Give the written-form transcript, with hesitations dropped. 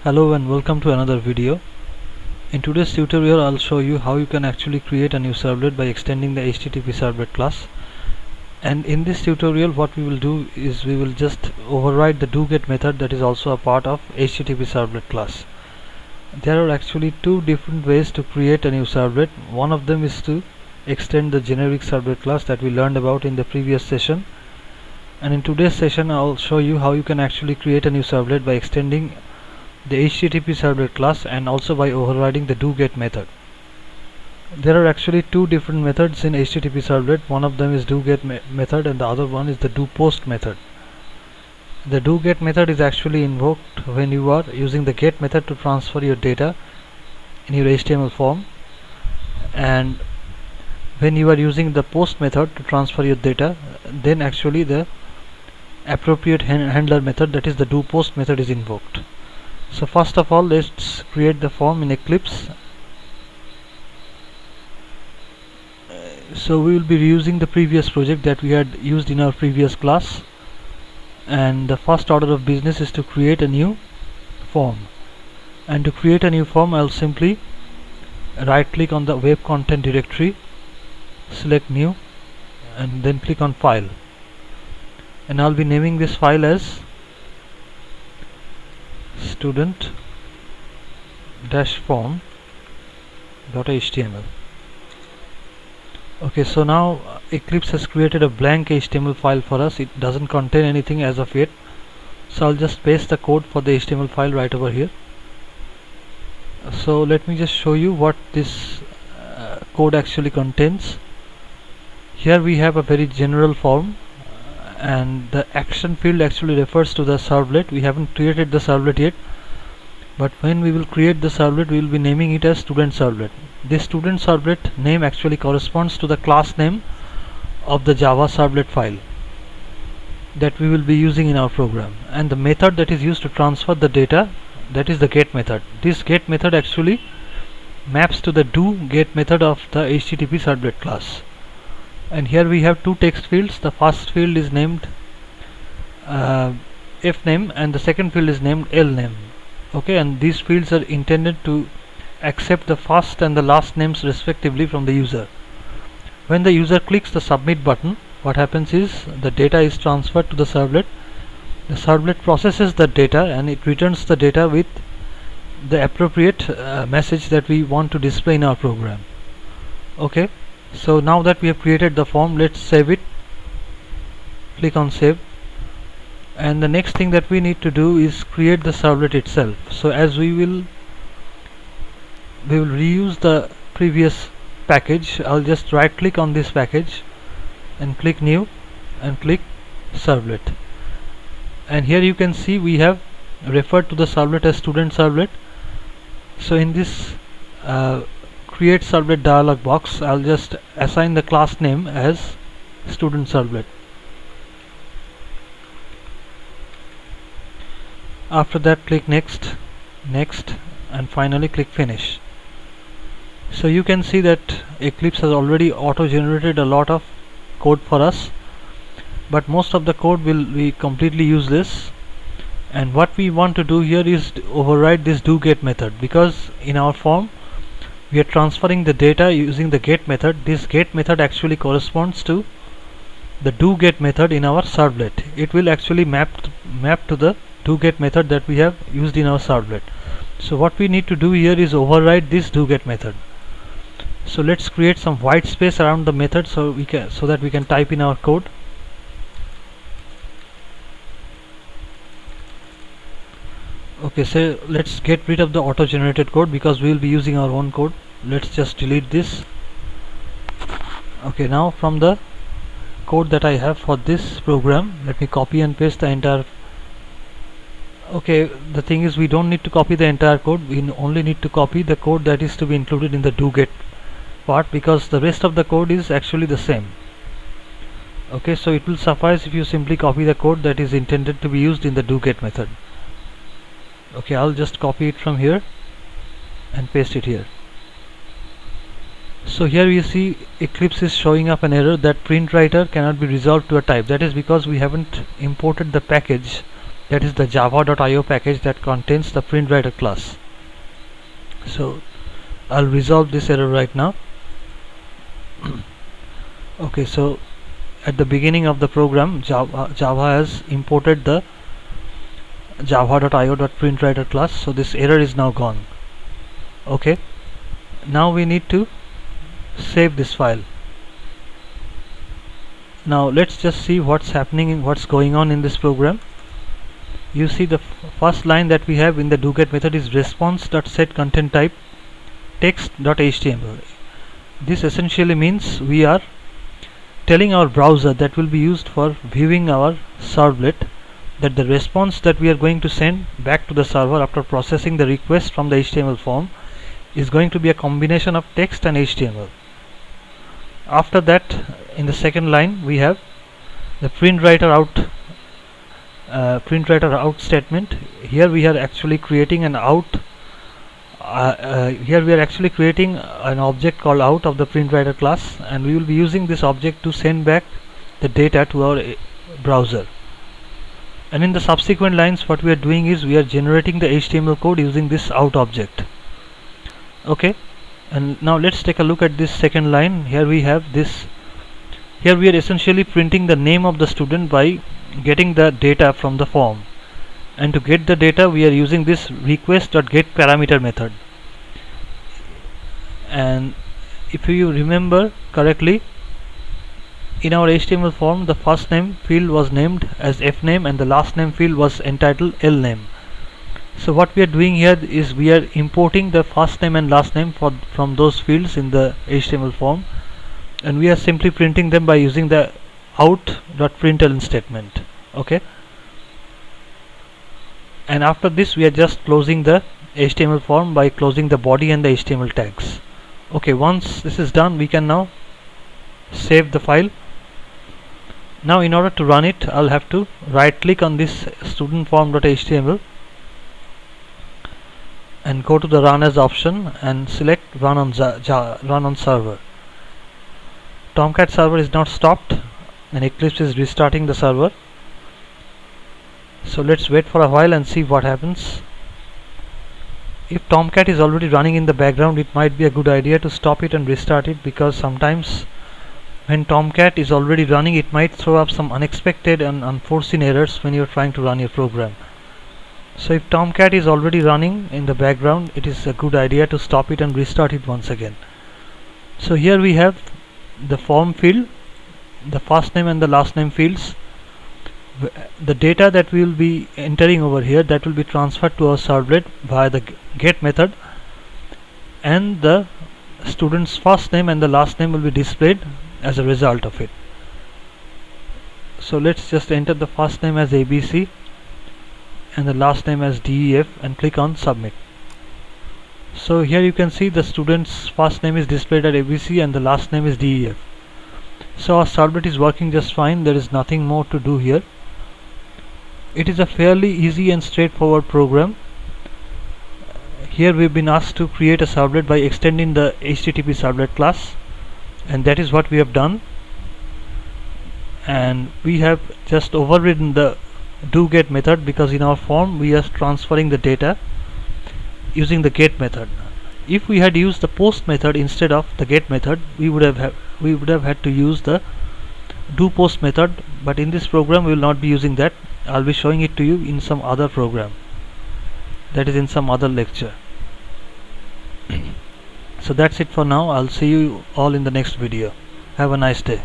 Hello and welcome to another video. In today's tutorial I'll show you how you can actually create a new servlet by extending the HTTP servlet class. And in this tutorial what we will do is we will just override the doGet method that is also a part of HTTP servlet class. There are actually two different ways to create a new servlet. One of them is to extend the generic servlet class that we learned about in the previous session. And in today's session I'll show you how you can actually create a new servlet by extending the HTTP servlet class and also by overriding the doGet method. There are actually two different methods in HTTP servlet. One of them is doGet method and the other one is the doPost method. The doGet method is actually invoked when you are using the get method to transfer your data in your HTML form, and when you are using the post method to transfer your data, then actually the appropriate handler method, that is the doPost method, is invoked. So first of all, let's create the form in Eclipse. So we will be reusing the previous project that we had used in our previous class, and the first order of business is to create a new form. And to create a new form, I'll simply right click on the web content directory, select new, and then click on file, and I'll be naming this file as student-form.html. Okay, so now Eclipse has created a blank HTML file for us. It doesn't contain anything as of yet, so I'll just paste the code for the HTML file right over here. So let me just show you what this code actually contains. Here we have a very general form, and the action field actually refers to the servlet. We haven't created the servlet yet, but when we will create the servlet we will be naming it as student servlet. This student servlet name actually corresponds to the class name of the Java servlet file that we will be using in our program, and the method that is used to transfer the data, that is the get method. This get method actually maps to the doGet method of the HTTP servlet class. And here we have two text fields. The first field is named fname and the second field is named lname. Okay, and these fields are intended to accept the first and the last names respectively from the user. When the user clicks the submit button, what happens is the data is transferred to the servlet. The servlet processes the data and it returns the data with the appropriate message that we want to display in our program. Okay, so now that we have created the form, let's save it. Click on save, and the next thing that we need to do is create the servlet itself. So as we will reuse the previous package, I'll just right click on this package and click new and click servlet, and here you can see we have referred to the servlet as student servlet. So in this create servlet dialog box, I'll just assign the class name as student servlet. After that, click next, next, and finally click finish. So you can see that Eclipse has already auto generated a lot of code for us, but most of the code will be completely useless. And what we want to do here is to override this doGet method, because in our form we are transferring the data using the get method. This get method actually corresponds to the doGet method in our servlet. It will actually map to the doGet method that we have used in our servlet. So what we need to do here is override this doGet method. So let's create some white space around the method so that we can type in our code. Okay, so let's get rid of the auto generated code because we will be using our own code. Let's just delete this. Okay, now from the code that I have for this program, let me copy and paste the entire. Okay, the thing is we don't need to copy the entire code, we only need to copy the code that is to be included in the doGet part, because the rest of the code is actually the same. Okay, so it will suffice if you simply copy the code that is intended to be used in the doGet method. Okay, I'll just copy it from here and paste it here. So here we see Eclipse is showing up an error that print writer cannot be resolved to a type. That is because we haven't imported the package that is the java.io package that contains the printwriter class. So I'll resolve this error right now. Okay, so at the beginning of the program, Java has imported the java.io.printwriter class, so this error is now gone. Okay, now we need to save this file. Now let's just see what's happening, what's going on in this program. You see the first line that we have in the doGet method is response.setContentType text.html. This essentially means we are telling our browser that will be used for viewing our servlet that the response that we are going to send back to the server after processing the request from the HTML form is going to be a combination of text and HTML. After that, in the second line, we have the printwriter out statement. Here we are actually creating an out. Here we are actually creating an object called out of the printwriter class, and we will be using this object to send back the data to our browser. And in the subsequent lines, what we are doing is we are generating the HTML code using this out object. Okay, and now let's take a look at this second line. Here we have this. Here we are essentially printing the name of the student by getting the data from the form, and to get the data we are using this request.getParameter method. And if you remember correctly, in our HTML form the first name field was named as fname and the last name field was entitled lname. So what we are doing here is we are importing the first name and last name from those fields in the HTML form, and we are simply printing them by using the out.println statement. Okay, and after this we are just closing the HTML form by closing the body and the HTML tags. Okay, once this is done, we can now save the file. Now in order to run it, I'll have to right click on this student form.html and go to the run as option and select run on server. Tomcat server is not stopped and Eclipse is restarting the server. So let's wait for a while and see what happens. If Tomcat is already running in the background, it might be a good idea to stop it and restart it, because sometimes when Tomcat is already running, it might throw up some unexpected and unforeseen errors when you're trying to run your program. So if Tomcat is already running in the background, it is a good idea to stop it and restart it once again. So here we have the form field, the first name and the last name fields. The data that we will be entering over here, that will be transferred to our servlet via the get method, and the student's first name and the last name will be displayed as a result of it. So let's just enter the first name as ABC and the last name as DEF and click on submit. So here you can see the student's first name is displayed at ABC and the last name is DEF. So our servlet is working just fine. There is nothing more to do here. It is a fairly easy and straightforward program. Here we've been asked to create a servlet by extending the HTTP servlet class, and that is what we have done. And we have just overridden the doGet method, because in our form we are transferring the data using the get method. If we had used the post method instead of the get method, we would have had to use the doPost method, but in this program we will not be using that. I'll be showing it to you in some other program, that is in some other lecture. So that's it for now. I'll see you all in the next video. Have a nice day.